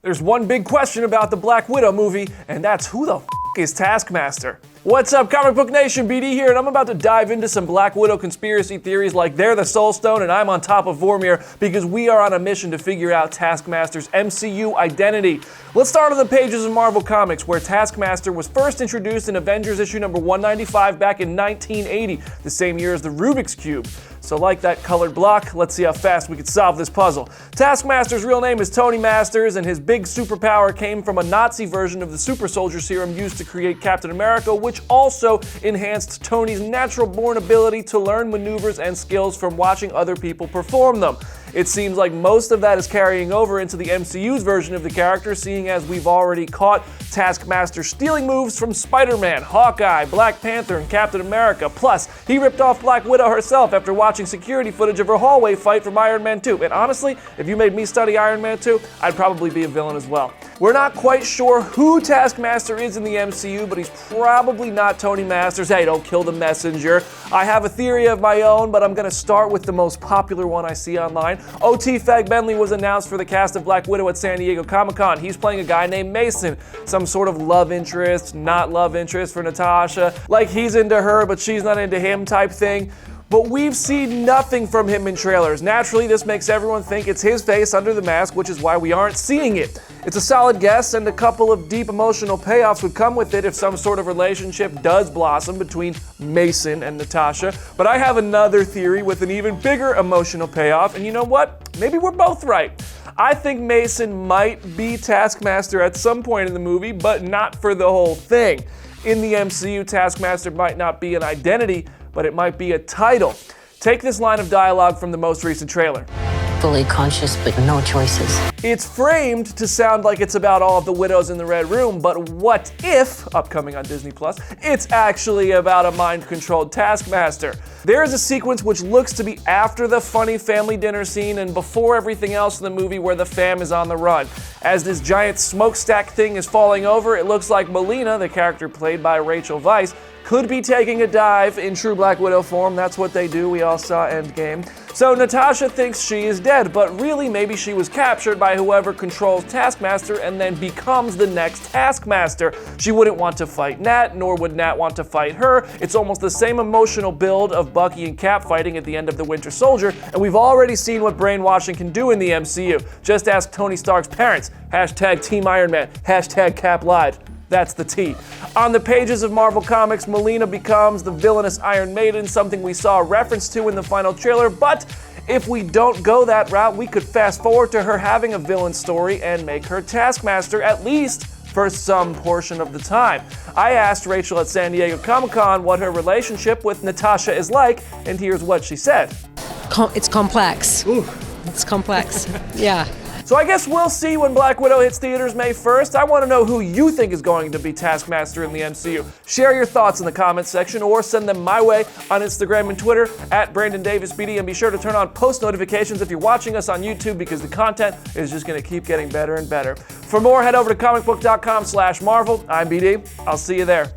There's one big question about the Black Widow movie, and that's who the f*** is Taskmaster? What's up, Comic Book Nation? BD here, and I'm about to dive into some Black Widow conspiracy theories like they're the Soul Stone and I'm on top of Vormir, because we are on a mission to figure out Taskmaster's MCU identity. Let's start on the pages of Marvel Comics, where Taskmaster was first introduced in Avengers issue number 195 back in 1980, the same year as the Rubik's Cube. So like that colored block, let's see how fast we can solve this puzzle. Taskmaster's real name is Tony Masters, and his big superpower came from a Nazi version of the super soldier serum used to create Captain America, which also enhanced Tony's natural-born ability to learn maneuvers and skills from watching other people perform them. It seems like most of that is carrying over into the MCU's version of the character, seeing as we've already caught Taskmaster stealing moves from Spider-Man, Hawkeye, Black Panther, and Captain America. Plus, he ripped off Black Widow herself after watching security footage of her hallway fight from Iron Man 2. And honestly, if you made me study Iron Man 2, I'd probably be a villain as well. We're not quite sure who Taskmaster is in the MCU, but he's probably not Tony Masters. Hey, don't kill the messenger. I have a theory of my own, but I'm going to start with the most popular one I see online. O.T. Fag Bentley was announced for the cast of Black Widow at San Diego Comic-Con. He's playing a guy named Mason, some sort of love interest, not love interest for Natasha, like he's into her but she's not into him type thing. But we've seen nothing from him in trailers. Naturally, this makes everyone think it's his face under the mask, which is why we aren't seeing it. It's a solid guess, and a couple of deep emotional payoffs would come with it if some sort of relationship does blossom between Mason and Natasha. But I have another theory with an even bigger emotional payoff, and you know what? Maybe we're both right. I think Mason might be Taskmaster at some point in the movie, but not for the whole thing. In the MCU, Taskmaster might not be an identity, but it might be a title. Take this line of dialogue from the most recent trailer. Fully conscious, but no choices. It's framed to sound like it's about all of the widows in the Red Room, but what if, upcoming on Disney+, it's actually about a mind-controlled Taskmaster? There is a sequence which looks to be after the funny family dinner scene and before everything else in the movie where the fam is on the run. As this giant smokestack thing is falling over, it looks like Melina, the character played by Rachel Weisz, could be taking a dive in true Black Widow form. That's what they do. We all saw Endgame. So Natasha thinks she is dead, but really maybe she was captured by whoever controls Taskmaster and then becomes the next Taskmaster. She wouldn't want to fight Nat, nor would Nat want to fight her. It's almost the same emotional build of Bucky and Cap fighting at the end of the Winter Soldier, and we've already seen what brainwashing can do in the MCU. Just ask Tony Stark's parents. Hashtag Team Iron Man. Hashtag Cap lied. That's the T. On the pages of Marvel Comics, Melina becomes the villainous Iron Maiden, something we saw a reference to in the final trailer, but if we don't go that route, we could fast forward to her having a villain story and make her Taskmaster, at least for some portion of the time. I asked Rachel at San Diego Comic-Con what her relationship with Natasha is like, and here's what she said. It's complex. Ooh. It's complex, yeah. So I guess we'll see when Black Widow hits theaters May 1st. I want to know who you think is going to be Taskmaster in the MCU. Share your thoughts in the comments section or send them my way on Instagram and Twitter at BrandonDavisBD, and be sure to turn on post notifications if you're watching us on YouTube, because the content is just going to keep getting better and better. For more, head over to Comicbook.com/Marvel. I'm BD. I'll see you there.